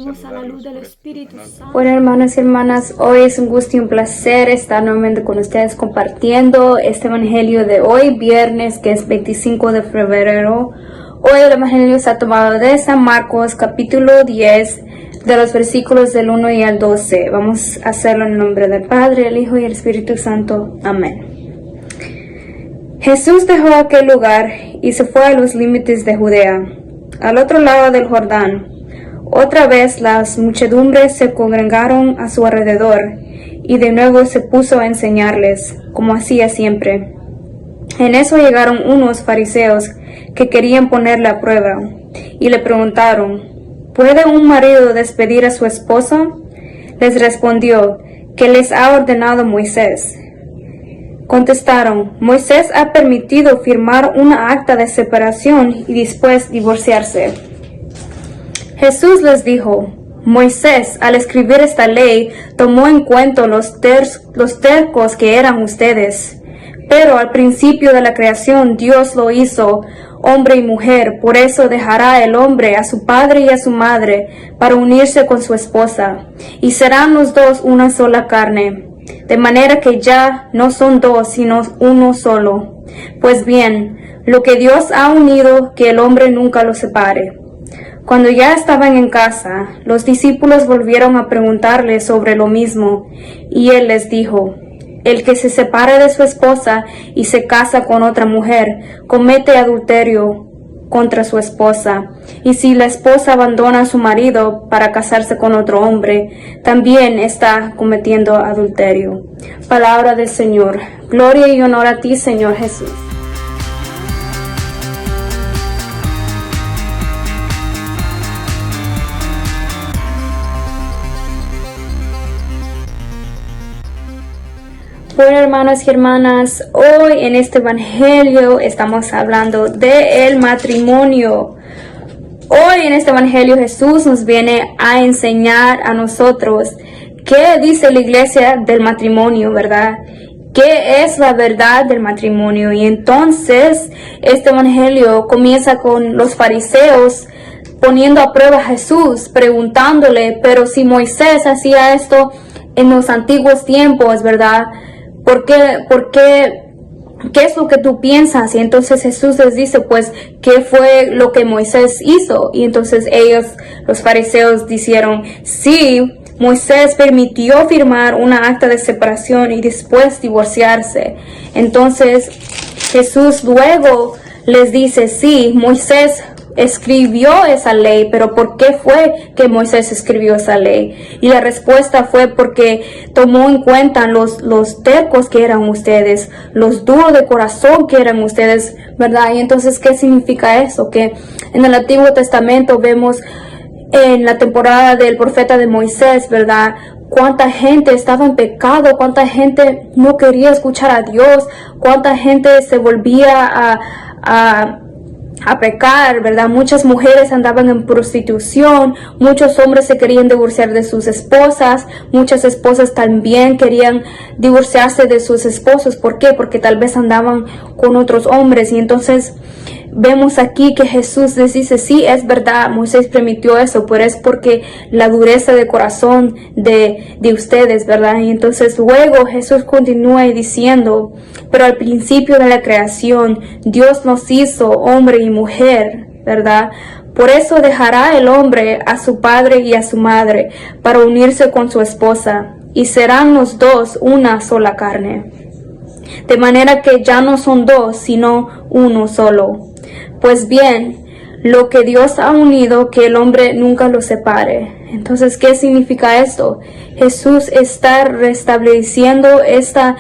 venimos a la luz del Espíritu Santo. Bueno, hermanos y hermanas, hoy es un gusto y un placer estar nuevamente con ustedes compartiendo este evangelio de hoy, viernes, que es 25 de febrero. Hoy el evangelio está tomado de San Marcos, capítulo 10, de los versículos del 1 y al 12. Vamos a hacerlo en el nombre del Padre, el Hijo y el Espíritu Santo. Amén. Jesús dejó aquel lugar y se fue a los límites de Judea, al otro lado del Jordán. Otra vez las muchedumbres se congregaron a su alrededor, y de nuevo se puso a enseñarles, como hacía siempre. En eso llegaron unos fariseos que querían ponerle a prueba, y le preguntaron: ¿puede un marido despedir a su esposa? Les respondió: ¿qué les ha ordenado Moisés? Contestaron: Moisés ha permitido firmar una acta de separación y después divorciarse. Jesús les dijo: Moisés, al escribir esta ley, tomó en cuenta los tercos que eran ustedes. Pero al principio de la creación Dios lo hizo hombre y mujer. Por eso dejará el hombre a su padre y a su madre para unirse con su esposa, y serán los dos una sola carne. De manera que ya no son dos, sino uno solo. Pues bien, lo que Dios ha unido, que el hombre nunca lo separe. Cuando ya estaban en casa, los discípulos volvieron a preguntarle sobre lo mismo, y él les dijo: el que se separe de su esposa y se casa con otra mujer, comete adulterio contra su esposa. Y si la esposa abandona a su marido para casarse con otro hombre, también está cometiendo adulterio. Palabra del Señor. Gloria y honor a ti, Señor Jesús. Bueno, hermanos y hermanas, hoy en este evangelio estamos hablando del matrimonio. Hoy en este evangelio Jesús nos viene a enseñar a nosotros qué dice la iglesia del matrimonio, ¿verdad? ¿Qué es la verdad del matrimonio? Y entonces este evangelio comienza con los fariseos poniendo a prueba a Jesús, preguntándole: pero si Moisés hacía esto en los antiguos tiempos, ¿verdad? ¿Qué es lo que tú piensas? Y entonces Jesús les dice, pues, ¿qué fue lo que Moisés hizo? Y entonces ellos, los fariseos, dijeron: sí, Moisés permitió firmar una acta de separación y después divorciarse. Entonces Jesús luego les dice: sí, Moisés escribió esa ley, pero ¿por qué fue que Moisés escribió esa ley? Y la respuesta fue porque tomó en cuenta los tercos que eran ustedes, los duros de corazón que eran ustedes, ¿verdad? Y entonces, ¿qué significa eso? Que en el Antiguo Testamento vemos en la temporada del profeta de Moisés, ¿verdad? Cuánta gente estaba en pecado, cuánta gente no quería escuchar a Dios, cuánta gente se volvía a pecar, ¿verdad? Muchas mujeres andaban en prostitución, muchos hombres se querían divorciar de sus esposas, muchas esposas también querían divorciarse de sus esposos. ¿Por qué? Porque tal vez andaban con otros hombres. Y entonces vemos aquí que Jesús les dice: sí, es verdad, Moisés permitió eso, pero es porque la dureza de corazón de ustedes, ¿verdad? Y entonces luego Jesús continúa diciendo: pero al principio de la creación Dios nos hizo hombre y mujer, ¿verdad? Por eso dejará el hombre a su padre y a su madre para unirse con su esposa, y serán los dos una sola carne. De manera que ya no son dos, sino uno solo. Pues bien, lo que Dios ha unido, que el hombre nunca lo separe. Entonces, ¿qué significa esto? Jesús está restableciendo esta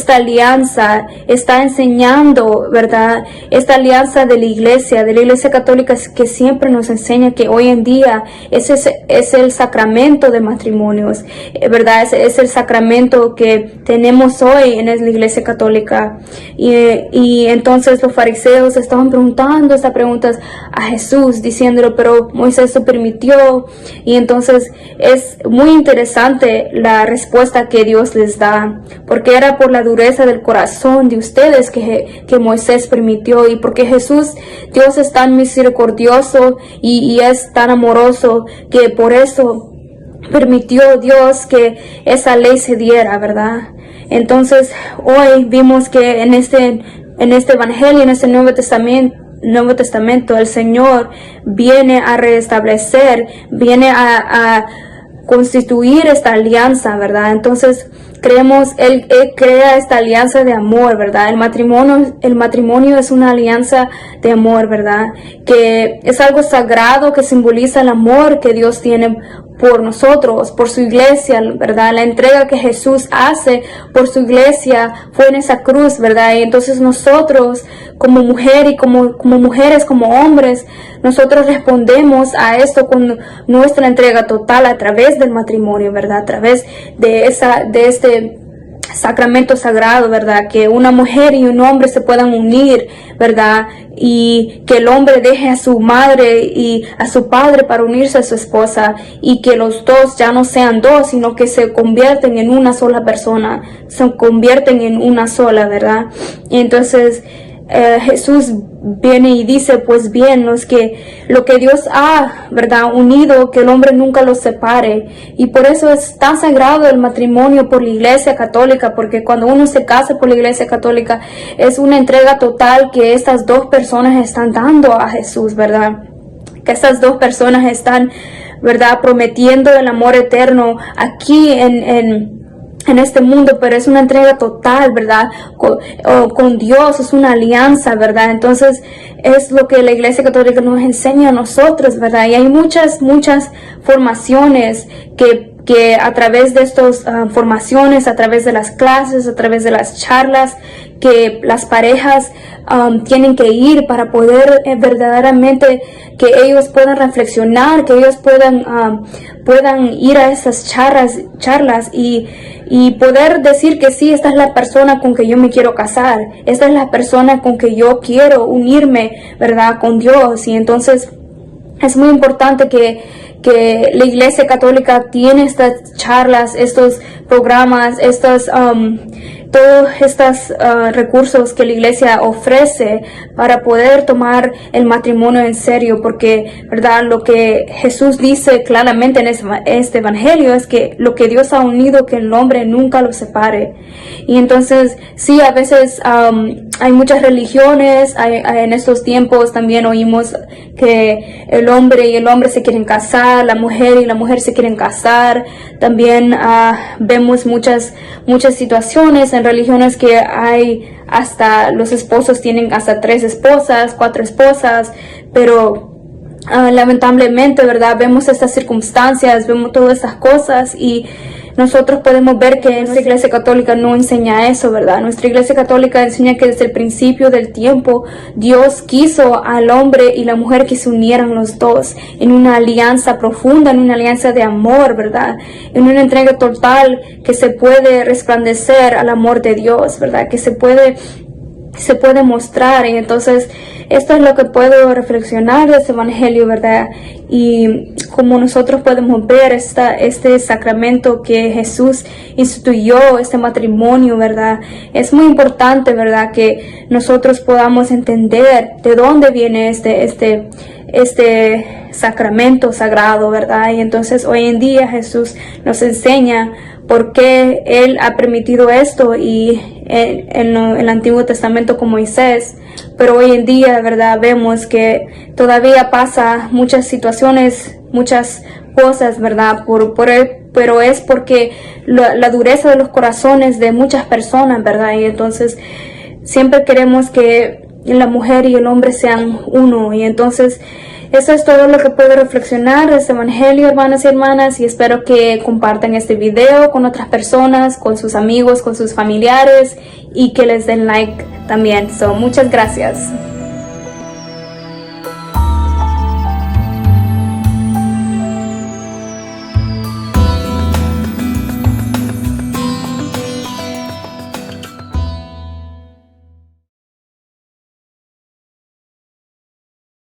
alianza, está enseñando, ¿verdad? Esta alianza de la iglesia católica, que siempre nos enseña que hoy en día ese es el sacramento de matrimonios, ¿verdad? Es el sacramento que tenemos hoy en la iglesia católica. Y entonces los fariseos estaban preguntando estas preguntas a Jesús, diciéndole: pero Moisés lo permitió. Y entonces entonces es muy interesante la respuesta que Dios les da, porque era por la dureza del corazón de ustedes que Moisés permitió, y porque Dios es tan misericordioso y es tan amoroso que por eso permitió Dios que esa ley se diera, ¿verdad? Entonces hoy vimos que en este evangelio, en este Nuevo Testamento, el Señor viene a restablecer, viene a constituir esta alianza, ¿verdad? Entonces creemos, Él crea esta alianza de amor, ¿verdad? El matrimonio es una alianza de amor, ¿verdad? Que es algo sagrado que simboliza el amor que Dios tiene por nosotros, por su iglesia, ¿verdad? La entrega que Jesús hace por su iglesia fue en esa cruz, ¿verdad? Y entonces nosotros, como mujer y como mujeres, como hombres, nosotros respondemos a esto con nuestra entrega total a través del matrimonio, ¿verdad? A través de este sacramento sagrado, ¿verdad? Que una mujer y un hombre se puedan unir, ¿verdad? Y que el hombre deje a su madre y a su padre para unirse a su esposa, y que los dos ya no sean dos, sino que se convierten en una sola persona, se convierten en una sola, ¿verdad? Y entonces Jesús viene y dice, pues bien, lo que Dios ha, ¿verdad?, unido, que el hombre nunca los separe. Y por eso es tan sagrado el matrimonio por la Iglesia Católica, porque cuando uno se casa por la Iglesia Católica es una entrega total que estas dos personas están dando a Jesús, ¿verdad? Que estas dos personas están, ¿verdad?, prometiendo el amor eterno aquí en este mundo, pero es una entrega total, ¿verdad? Con Dios, es una alianza, ¿verdad? Entonces es lo que la Iglesia Católica nos enseña a nosotros, ¿verdad? Y hay muchas formaciones que a través de estas formaciones, a través de las clases, a través de las charlas, que las parejas tienen que ir para poder verdaderamente que ellos puedan reflexionar, que ellos puedan ir a esas charlas y poder decir que sí, esta es la persona con que yo me quiero casar, esta es la persona con que yo quiero unirme, ¿verdad?, con Dios. Y entonces es muy importante que la Iglesia Católica tiene estas charlas, estos programas, todos estos recursos que la Iglesia ofrece para poder tomar el matrimonio en serio, porque, ¿verdad?, lo que Jesús dice claramente en este evangelio es que lo que Dios ha unido, que el hombre nunca lo separe. Y entonces, sí, a veces hay muchas religiones, en estos tiempos también oímos que el hombre y el hombre se quieren casar, la mujer y la mujer se quieren casar. También vemos muchas situaciones en religiones que hay hasta los esposos tienen hasta 3 esposas, 4 esposas, pero lamentablemente, ¿verdad?, vemos estas circunstancias, vemos todas estas cosas, y nosotros podemos ver que nuestra Iglesia Católica no enseña eso, ¿verdad? Nuestra Iglesia Católica enseña que desde el principio del tiempo Dios quiso al hombre y la mujer que se unieran los dos en una alianza profunda, en una alianza de amor, ¿verdad? En una entrega total que se puede resplandecer al amor de Dios, ¿verdad? Que se puede mostrar. Y entonces esto es lo que puedo reflexionar de este evangelio, ¿verdad? Y como nosotros podemos ver este sacramento que Jesús instituyó, este matrimonio, ¿verdad? Es muy importante, ¿verdad?, que nosotros podamos entender de dónde viene este sacramento sagrado, ¿verdad? Y entonces hoy en día Jesús nos enseña por qué Él ha permitido esto, y en el Antiguo Testamento con Moisés, pero hoy en día, ¿verdad?, vemos que todavía pasa muchas situaciones, muchas cosas, ¿verdad?, pero es porque la dureza de los corazones de muchas personas, ¿verdad? Y entonces siempre queremos que la mujer y el hombre sean uno, y entonces eso es todo lo que puedo reflexionar de este evangelio, hermanas y hermanas, y espero que compartan este video con otras personas, con sus amigos, con sus familiares, y que les den like también. Muchas gracias.